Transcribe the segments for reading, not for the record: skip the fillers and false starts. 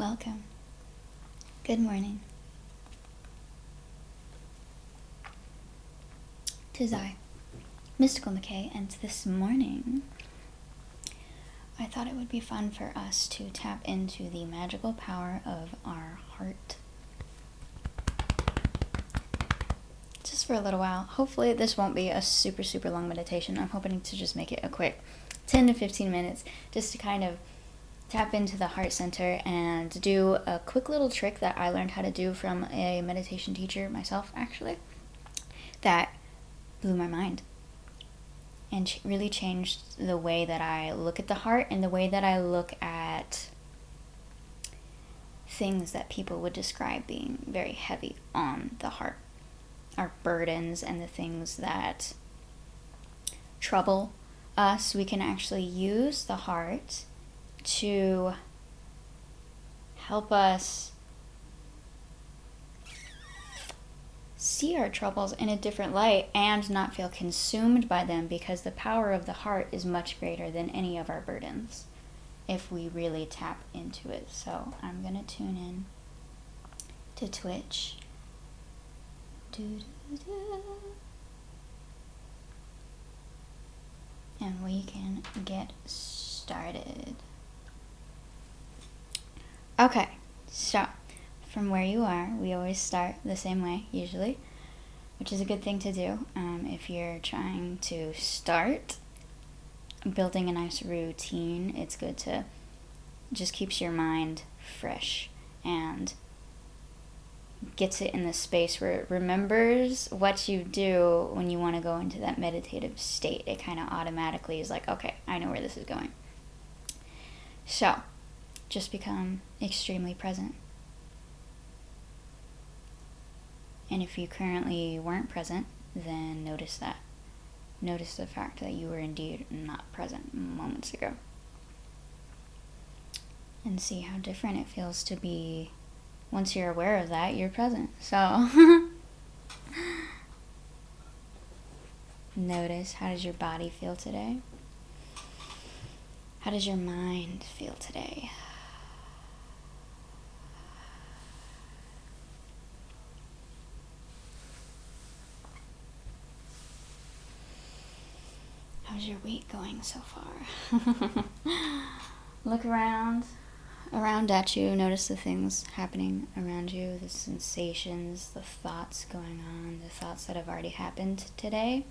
Welcome. Good morning. 'Tis I, Mystical McKay, and this morning I thought it would be fun for us to tap into the magical power of our heart. Just for a little while. Hopefully this won't be a super long meditation. I'm hoping to just make it a quick 10 to 15 minutes just to kind of tap into the heart center and do a quick little trick that I learned how to do from a meditation teacher myself, actually, that blew my mind and really changed the way that I look at the heart and the way that I look at things that people would describe being very heavy on the heart, our burdens and the things that trouble us. We can actually use the heart to help us see our troubles in a different light and not feel consumed by them, because the power of the heart is much greater than any of our burdens if we really tap into it. So I'm going to tune in to Twitch. And we can get started. Okay, so from where you are, we always start the same way, usually, which is a good thing to do. If you're trying to start building a nice routine, it's good to just keeps your mind fresh and gets it in the space where it remembers what you do when you want to go into that meditative state. It kind of automatically is like, okay, I know where this is going. So, just become extremely present. And if you currently weren't present, then notice that. Notice the fact that you were indeed not present moments ago. And see how different it feels to be, once you're aware of that, you're present. So, notice, how does your body feel today? How does your mind feel today? How's your week going so far? Look around at you. Notice the things happening around you, the sensations, the thoughts going on, the thoughts that have already happened today.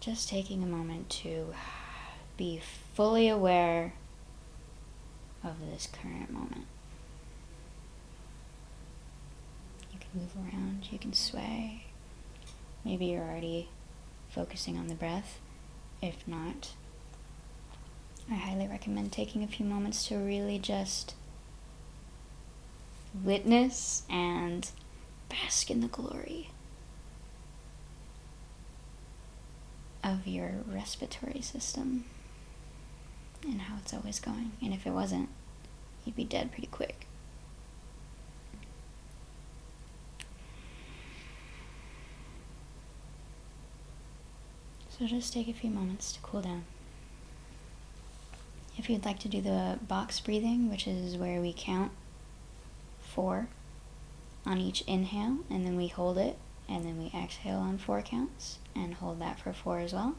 Just taking a moment to be fully aware of this current moment. You can move around, you can sway. Maybe you're already focusing on the breath. If not, I highly recommend taking a few moments to really just witness and bask in the glory of your respiratory system and how it's always going. And if it wasn't, you'd be dead pretty quick. So just take a few moments to cool down. If you'd like to do the box breathing, which is where we count 4 on each inhale, and then we hold it, and then we exhale on 4 counts, and hold that for 4 as well.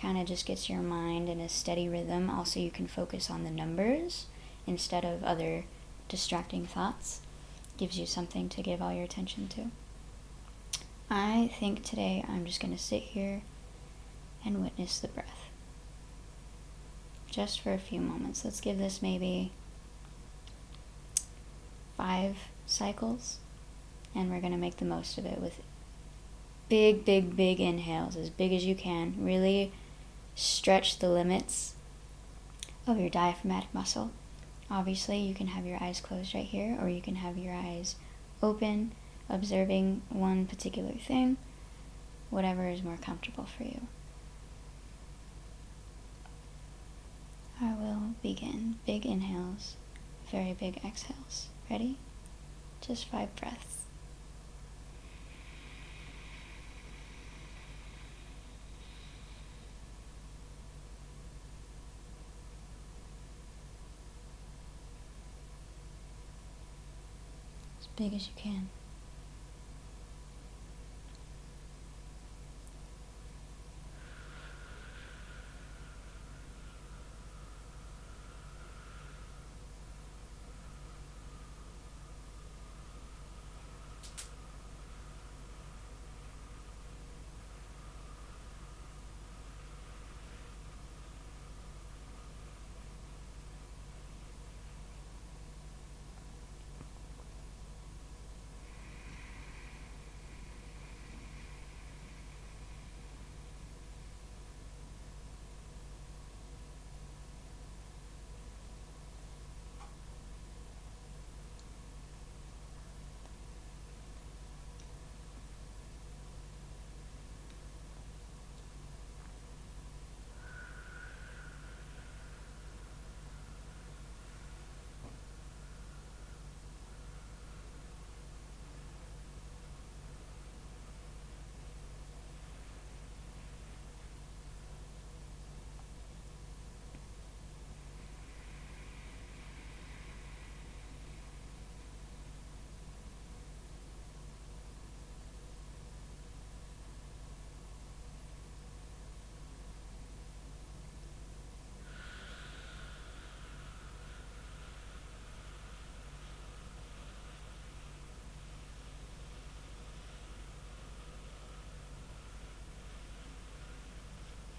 Kind of just gets your mind in a steady rhythm. Also, you can focus on the numbers instead of other distracting thoughts. Gives you something to give all your attention to. I think today I'm just going to sit here and witness the breath. Just for a few moments. Let's give this maybe 5 cycles, and we're going to make the most of it with big inhales, as big as you can. Really stretch the limits of your diaphragmatic muscle. Obviously, you can have your eyes closed right here, or you can have your eyes open, observing one particular thing, whatever is more comfortable for you. I will begin. Big inhales, very big exhales. Ready? Just 5 breaths. as big as you can.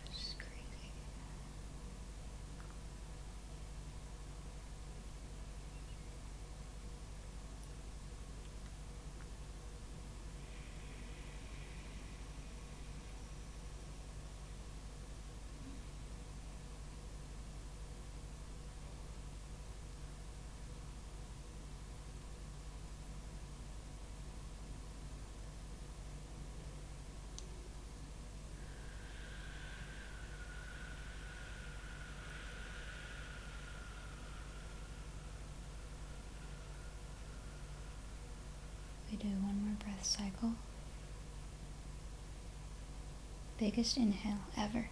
It's crazy. We do one more breath cycle. Biggest inhale ever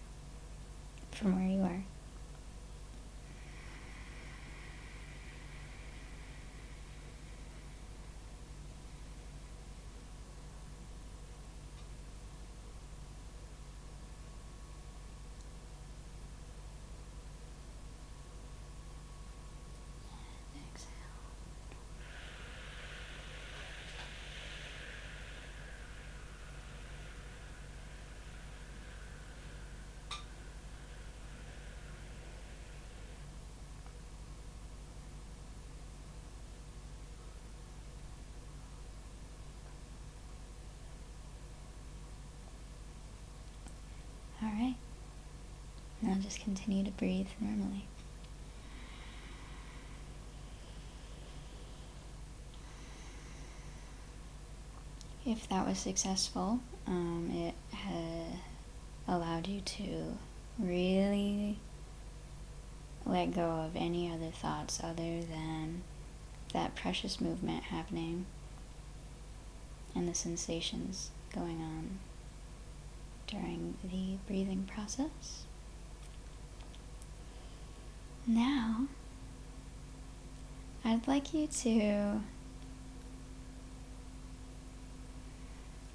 from where you are. Alright, now just continue to breathe normally. If that was successful, it allowed you to really let go of any other thoughts other than that precious movement happening and the sensations going on during the breathing process. Now, I'd like you to,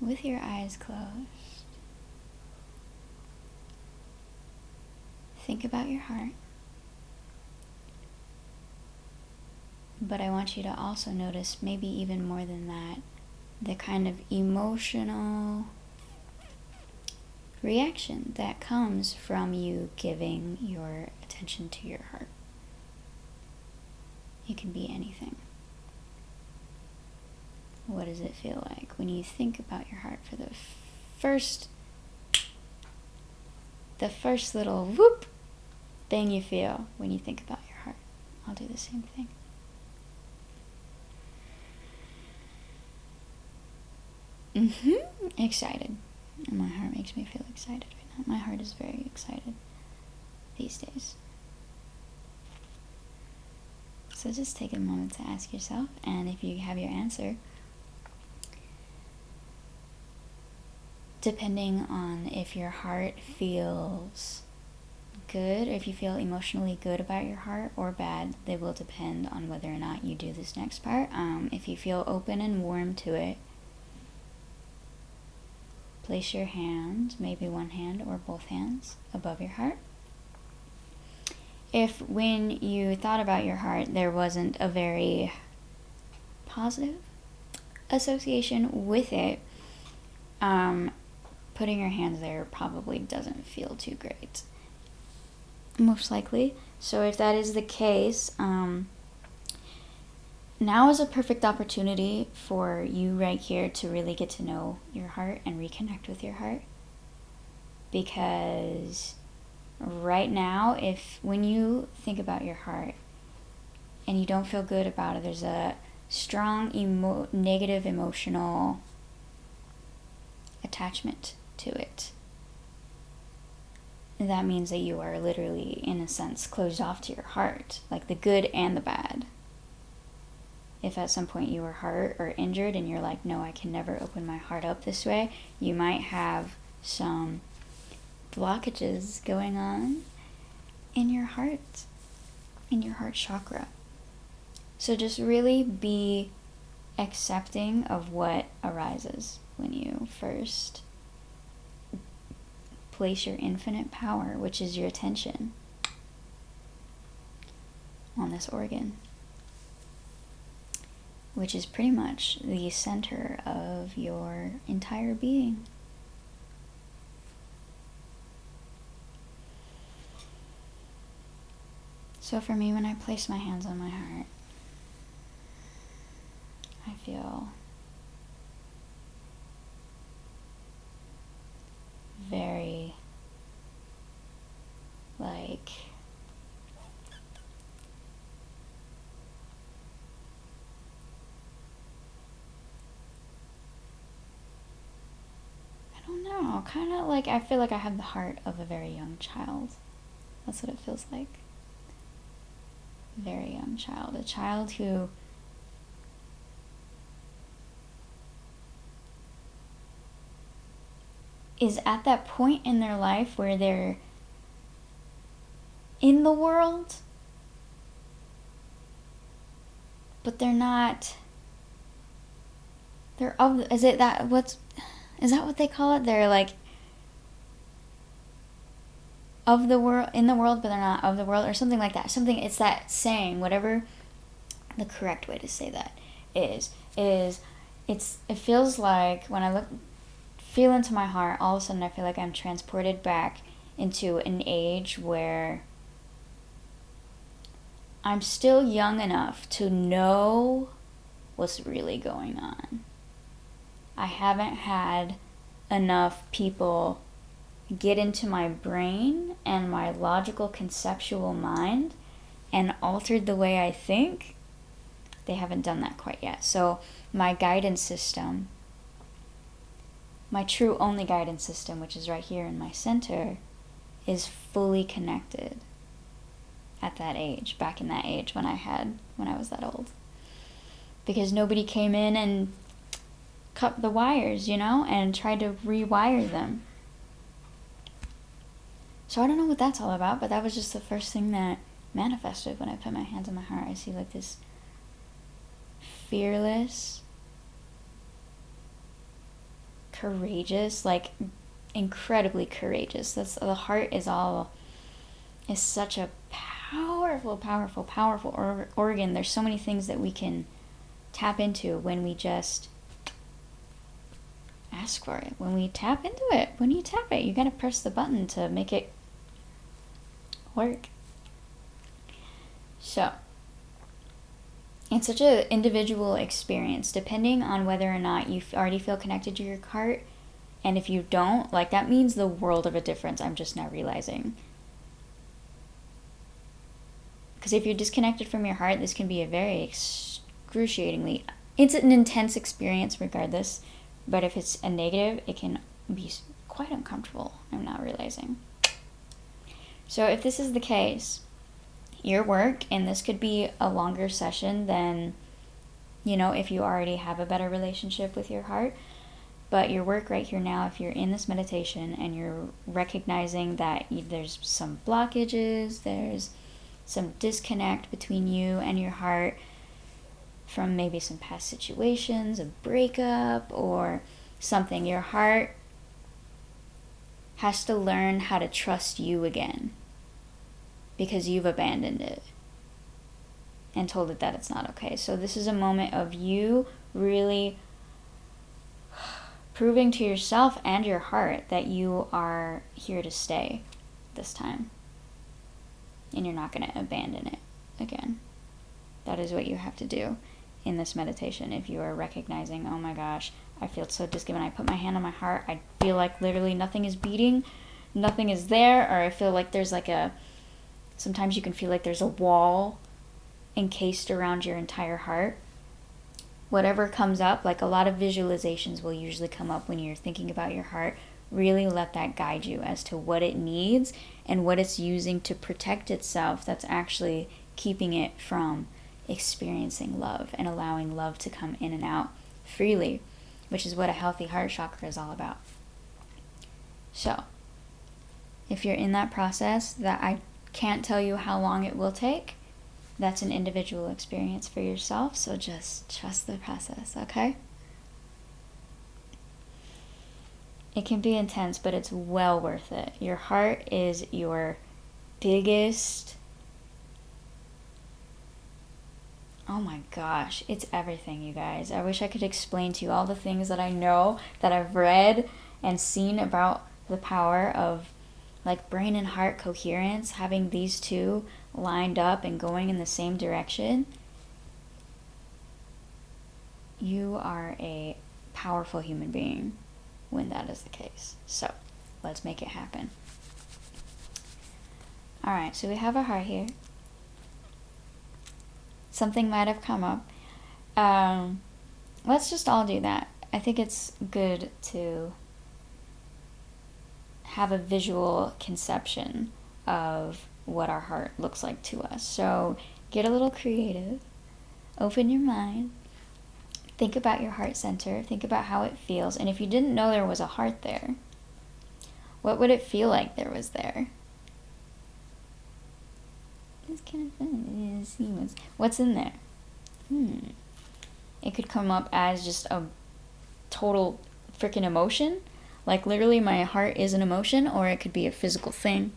with your eyes closed, think about your heart. But I want you to also notice, maybe even more than that, the kind of emotional reaction that comes from you giving your attention to your heart. It can be anything. What does it feel like when you think about your heart for the first little whoop thing you feel when you think about your heart? I'll do the same thing. Excited. And my heart makes me feel excited right now. My heart is very excited these days. So just take a moment to ask yourself, and if you have your answer, depending on if your heart feels good, if you feel emotionally good about your heart or bad, they will depend on whether or not you do this next part. If you feel open and warm to it, place your hand, maybe one hand or both hands, above your heart. If when you thought about your heart there wasn't a very positive association with it, putting your hands there probably doesn't feel too great, most likely. So if that is the case, now is a perfect opportunity for you right here to really get to know your heart and reconnect with your heart. Because right now, when you think about your heart and you don't feel good about it, there's a strong negative emotional attachment to it. That means that you are literally, in a sense, closed off to your heart, like the good and the bad. If at some point you were hurt or injured and you're like, no, I can never open my heart up this way, you might have some blockages going on in your heart chakra. So just really be accepting of what arises when you first place your infinite power, which is your attention, on this organ, which is pretty much the center of your entire being. So for me, when I place my hands on my heart, I feel very like I don't know, kind of like I feel like I have the heart of a very young child. That's what it feels like. Very young child, a child who is at that point in their life where they're in the world, but they're not, they're of, is that what they call it? They're like of the world, in the world, but they're not of the world, or something like that. It's that saying, whatever the correct way to say that is it feels like when I feel into my heart, all of a sudden I feel like I'm transported back into an age where I'm still young enough to know what's really going on. I haven't had enough people get into my brain and my logical conceptual mind and altered the way I think. They haven't done that quite yet. So my guidance system, my true only guidance system, which is right here in my center, is fully connected at that age, back in that age when I was that old. Because nobody came in and cut the wires, and tried to rewire them. So I don't know what that's all about, but that was just the first thing that manifested when I put my hands on my heart. I see like this fearless, courageous, like incredibly courageous. The heart is such a powerful organ. There's so many things that we can tap into when we just ask for it. When we tap into it, when you tap it, you gotta press the button to make it work. So it's such an individual experience, depending on whether or not you already feel connected to your heart. And if you don't, like, that means the world of a difference, I'm just now realizing. Because if you're disconnected from your heart, this can be a very excruciatingly, it's an intense experience regardless, but if it's a negative, it can be quite uncomfortable, I'm now realizing. So if this is the case, your work, and this could be a longer session than, if you already have a better relationship with your heart, But your work right here now, if you're in this meditation and you're recognizing that there's some blockages, there's some disconnect between you and your heart from maybe some past situations, a breakup or something, your heart has to learn how to trust you again because you've abandoned it and told it that it's not okay. So this is a moment of you really proving to yourself and your heart that you are here to stay this time. And you're not going to abandon it again. That is what you have to do in this meditation. If you are recognizing, oh my gosh, I feel so disgiven. I put my hand on my heart. I feel like literally nothing is beating. Nothing is there. Or I feel like there's like sometimes you can feel like there's a wall encased around your entire heart. Whatever comes up, like a lot of visualizations will usually come up when you're thinking about your heart. Really let that guide you as to what it needs and what it's using to protect itself that's actually keeping it from experiencing love and allowing love to come in and out freely, which is what a healthy heart chakra is all about. So, if you're in that process, that I can't tell you how long it will take, that's an individual experience for yourself, so just trust the process, okay? It can be intense, but it's well worth it. Your heart is your biggest... Oh my gosh, it's everything, you guys. I wish I could explain to you all the things that I know, that I've read and seen about the power of like brain and heart coherence, having these two lined up and going in the same direction. You are a powerful human being when that is the case. So let's make it happen. All right, so we have a heart here. Something might have come up. Let's just all do that. I think it's good to have a visual conception of what our heart looks like to us. So get a little creative. Open your mind. Think about your heart center. Think about how it feels. And if you didn't know there was a heart there, what would it feel like there was there? It's kind of fun to see what's in there. It could come up as just a total freaking emotion. Like literally my heart is an emotion, or it could be a physical thing.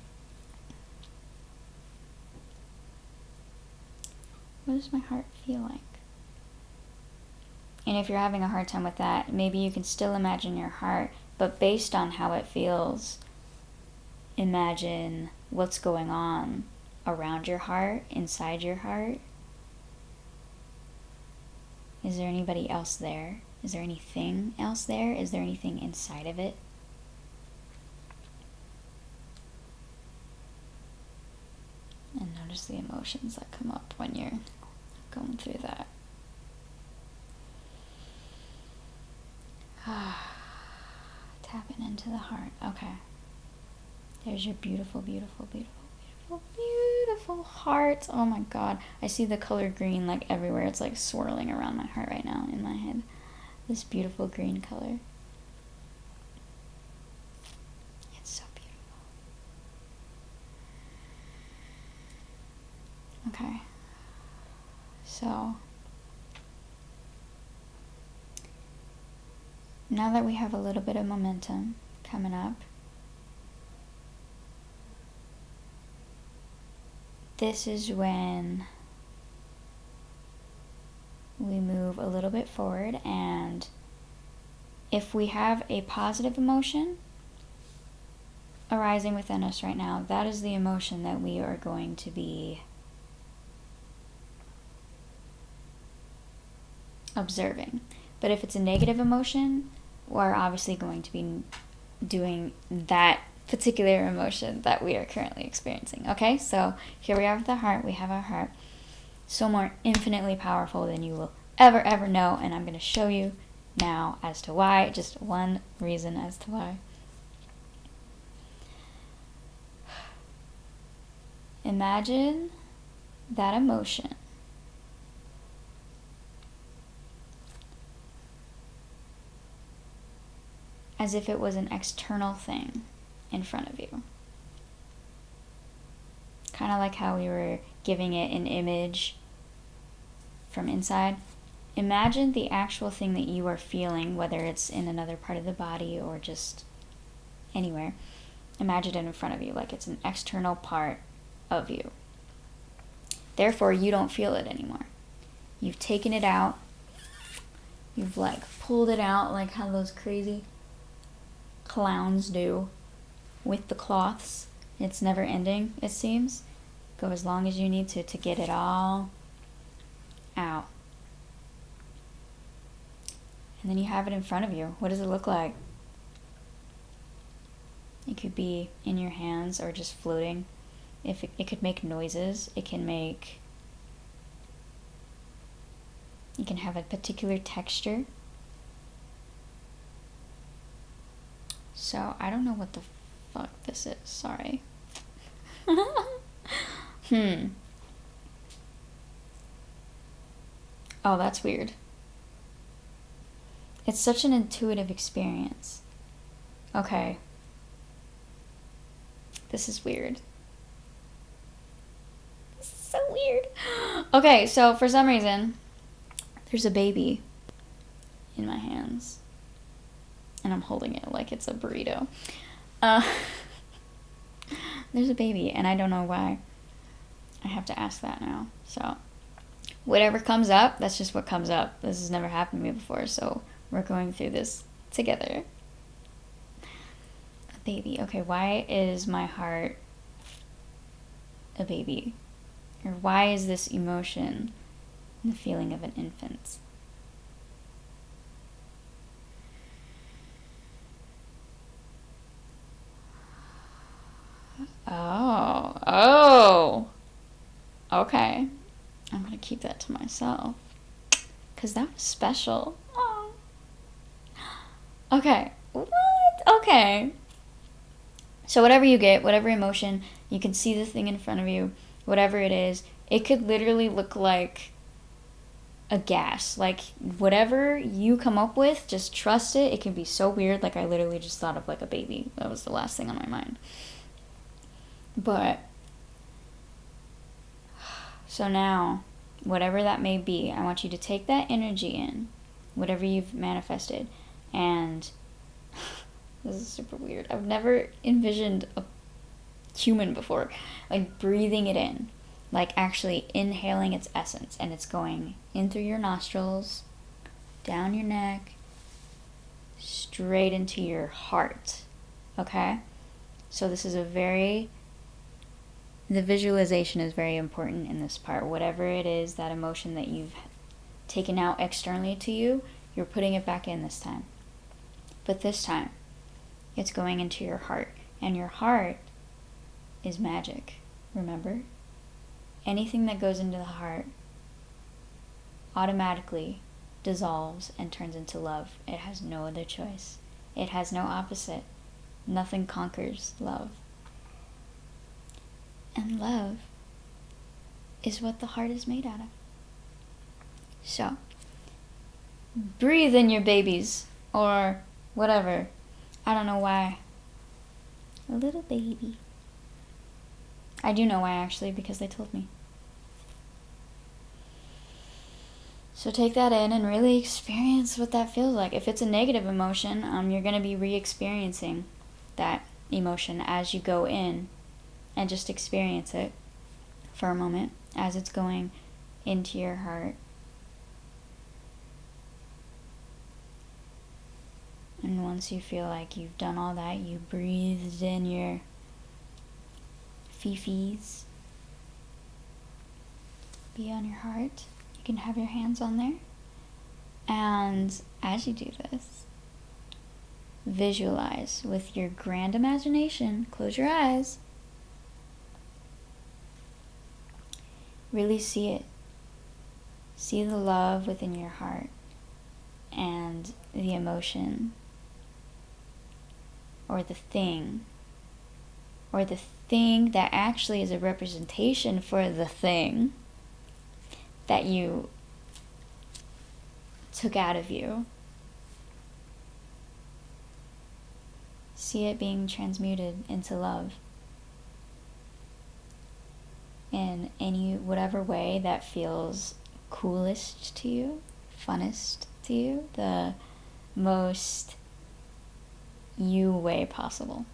What does my heart feel like? And if you're having a hard time with that, maybe you can still imagine your heart, but based on how it feels, imagine what's going on around your heart, inside your heart. Is there anybody else there? Is there anything else there? Is there anything inside of it? And notice the emotions that come up when you're going through that. Tapping into the heart. Okay. There's your beautiful, beautiful, beautiful, beautiful, beautiful heart. Oh my God. I see the color green like everywhere. It's like swirling around my heart right now in my head. This beautiful green color. It's so beautiful. Okay. So, now that we have a little bit of momentum coming up, this is when we move a little bit forward, and if we have a positive emotion arising within us right now, that is the emotion that we are going to be observing. But if it's a negative emotion, we're obviously going to be doing that particular emotion that we are currently experiencing. Okay, so here we are with the heart. We have our heart. So more infinitely powerful than you will ever know, and I'm going to show you now as to why. Just one reason as to why. Imagine that emotion as if it was an external thing in front of you. Kind of like how we were giving it an image from inside. Imagine the actual thing that you are feeling, whether it's in another part of the body or just anywhere. Imagine it in front of you, like it's an external part of you. Therefore, you don't feel it anymore. You've taken it out. You've like pulled it out like how those crazy clowns do with the cloths. It's never ending, it seems. Go as long as you need to get it all out. And then you have it in front of you. What does it look like? It could be in your hands or just floating. If it could make noises, it can have a particular texture. So I don't know what the fuck this is. Sorry. Oh, that's weird. It's such an intuitive experience. Okay. This is weird. This is so weird. Okay, so for some reason, there's a baby in my hands. And I'm holding it like it's a burrito. There's a baby, and I don't know why. I have to ask that now. So, whatever comes up, that's just what comes up. This has never happened to me before, so we're going through this together. A baby. Okay, why is my heart a baby? Or why is this emotion the feeling of an infant? Oh. Okay. I'm going to keep that to myself. Because that was special. Oh. Okay. What? Okay. So whatever you get, whatever emotion, you can see the thing in front of you, whatever it is, it could literally look like a gas. Like, whatever you come up with, just trust it. It can be so weird. Like, I literally just thought of like a baby. That was the last thing on my mind. But, so now, whatever that may be, I want you to take that energy in, whatever you've manifested, and this is super weird. I've never envisioned a human before, like breathing it in, like actually inhaling its essence, and it's going in through your nostrils, down your neck, straight into your heart, okay? So this is the visualization is very important in this part. Whatever it is, that emotion that you've taken out externally to you, you're putting it back in this time. But this time, it's going into your heart. And your heart is magic, remember? Anything that goes into the heart automatically dissolves and turns into love. It has no other choice. It has no opposite. Nothing conquers love. And love is what the heart is made out of. So, breathe in your babies, or whatever. I don't know why. A little baby. I do know why, actually, because they told me. So take that in and really experience what that feels like. If it's a negative emotion, you're going to be re-experiencing that emotion as you go in. And just experience it for a moment as it's going into your heart. And once you feel like you've done all that, you breathed in your fifis. Be on your heart. You can have your hands on there. And as you do this, visualize with your grand imagination. Close your eyes. Really see it. See the love within your heart and the emotion or the thing that actually is a representation for the thing that you took out of you. See it being transmuted into love in any whatever way that feels coolest to you, funnest to you, the most you way possible.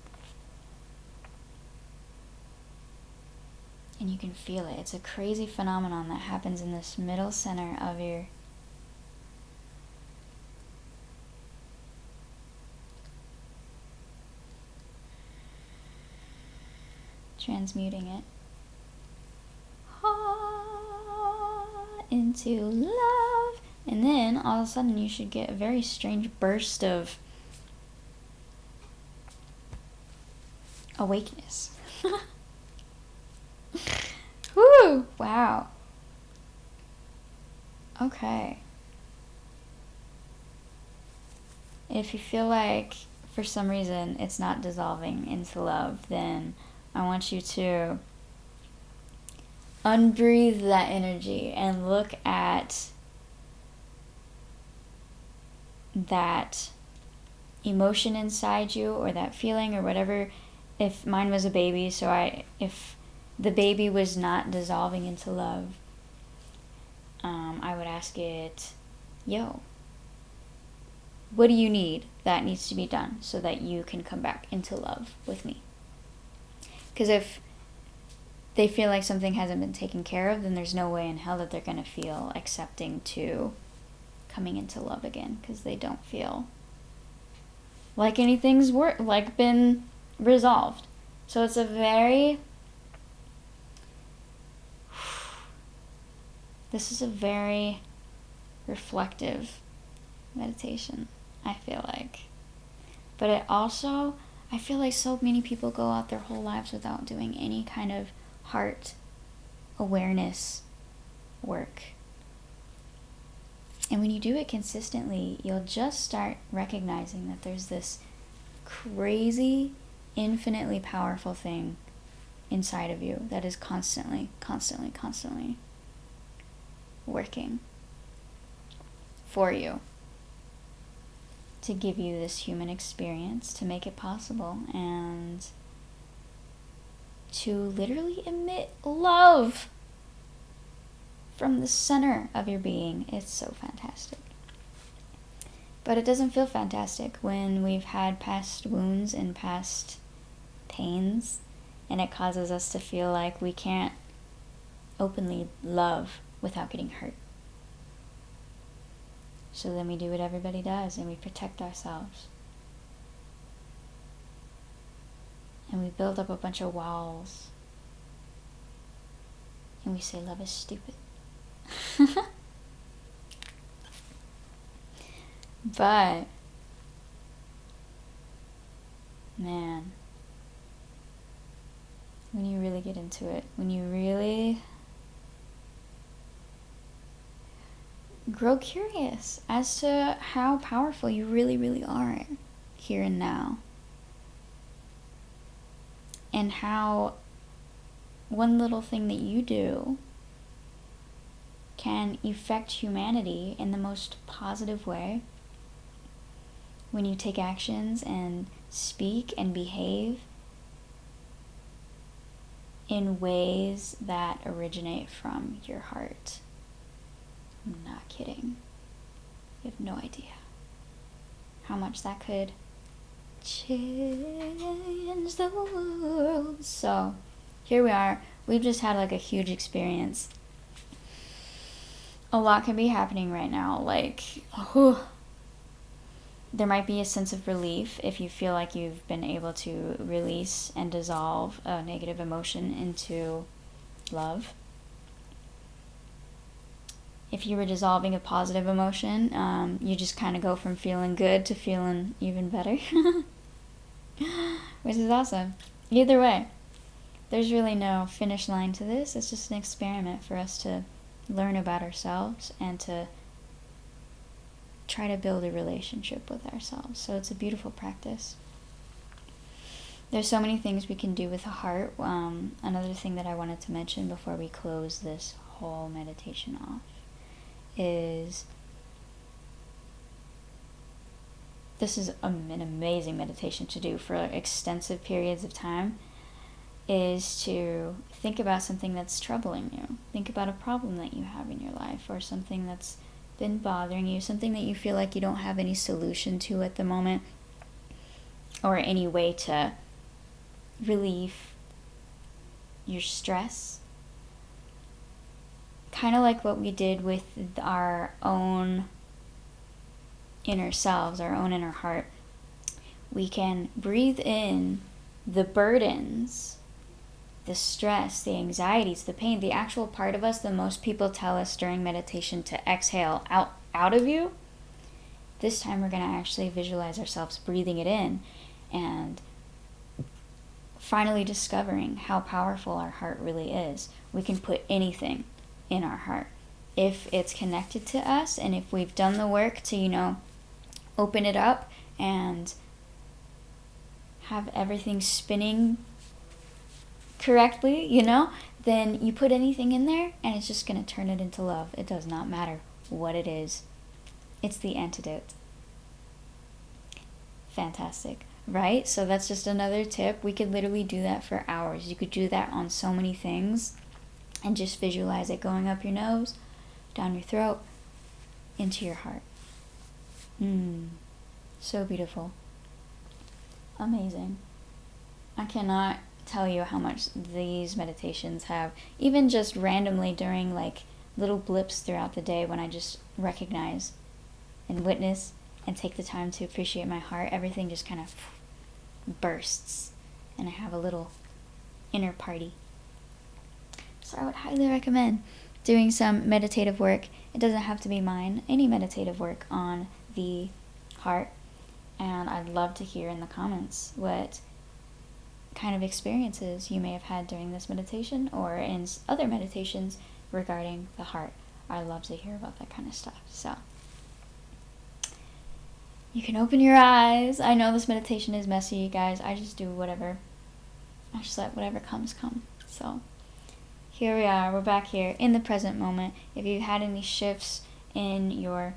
And you can feel it. It's a crazy phenomenon that happens in this middle center of your transmuting it into love, and then all of a sudden you should get a very strange burst of awakeness. Woo! Wow. Okay. If you feel like for some reason it's not dissolving into love, then I want you to unbreathe that energy and look at that emotion inside you, or that feeling, or whatever. If mine was a baby, so if the baby was not dissolving into love, I would ask it, yo, what do you need that needs to be done so that you can come back into love with me? Because if they feel like something hasn't been taken care of, then there's no way in hell that they're going to feel accepting to coming into love again, because they don't feel like anything's been resolved. So it's a very this is a very reflective meditation, I feel like. But it also, I feel like so many people go out their whole lives without doing any kind of heart awareness work. And when you do it consistently, you'll just start recognizing that there's this crazy, infinitely powerful thing inside of you that is constantly working for you to give you this human experience, to make it possible, and to literally emit love from the center of your being. It's so fantastic. But it doesn't feel fantastic when we've had past wounds and past pains, and it causes us to feel like we can't openly love without getting hurt. So then we do what everybody does, and we protect ourselves. And we build up a bunch of walls. And we say love is stupid. But, man, when you really get into it, when you really grow curious as to how powerful you really are here and now, and how one little thing that you do can affect humanity in the most positive way, when you take actions and speak and behave in ways that originate from your heart. I'm not kidding. You have no idea how much that could change the world. So here we are. We've just had like a huge experience. A lot can be happening right now. There might be a sense of relief if you feel like you've been able to release and dissolve a negative emotion into love. If you were dissolving a positive emotion, you just kind of go from feeling good to feeling even better. Which is awesome. Either way, there's really no finish line to this. It's just an experiment for us to learn about ourselves and to try to build a relationship with ourselves. So it's a beautiful practice. There's so many things we can do with the heart. Another thing that I wanted to mention before we close this whole meditation off is this is an amazing meditation to do for extensive periods of time, is to think about something that's troubling you. Think about a problem that you have in your life, or something that's been bothering you, something that you feel like you don't have any solution to at the moment, or any way to relieve your stress. Kind of like what we did with our own inner selves, our own inner heart. We can breathe in the burdens, the stress, the anxieties, the pain, the actual part of us that most people tell us during meditation to exhale out of you. This time we're going to actually visualize ourselves breathing it in and finally discovering how powerful our heart really is. We can put anything in our heart if it's connected to us, and if we've done the work to, open it up and have everything spinning correctly, then you put anything in there and it's just going to turn it into love. It does not matter what it is. It's the antidote. Fantastic, right? So that's just another tip. We could literally do that for hours. You could do that on so many things and just visualize it going up your nose, down your throat, into your heart. So beautiful. Amazing. I cannot tell you how much these meditations have, even just randomly during like little blips throughout the day when I just recognize and witness and take the time to appreciate my heart, everything just kind of bursts and I have a little inner party. So I would highly recommend doing some meditative work. It doesn't have to be mine, any meditative work on the heart. And I'd love to hear in the comments what kind of experiences you may have had during this meditation or in other meditations regarding the heart. I love to hear about that kind of stuff. So you can open your eyes. I know this meditation is messy, you guys. I just do whatever. I just let whatever comes come. So here we are. We're back here in the present moment. If you've had any shifts in your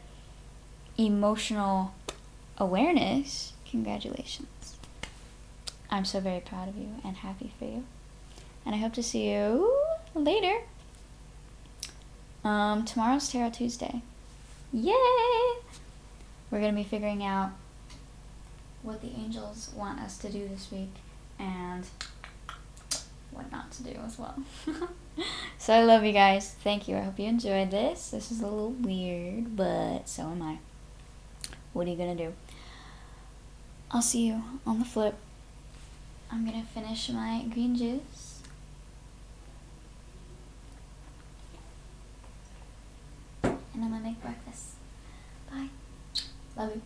emotional awareness, congratulations. I'm so very proud of you and happy for you. And I hope to see you later. Tomorrow's Tarot Tuesday. Yay! We're going to be figuring out what the angels want us to do this week and what not to do as well. So I love you guys. Thank you. I hope you enjoyed this. This is a little weird, but so am I. What are you going to do? I'll see you on the flip. I'm going to finish my green juice. And I'm going to make breakfast. Bye. Love you.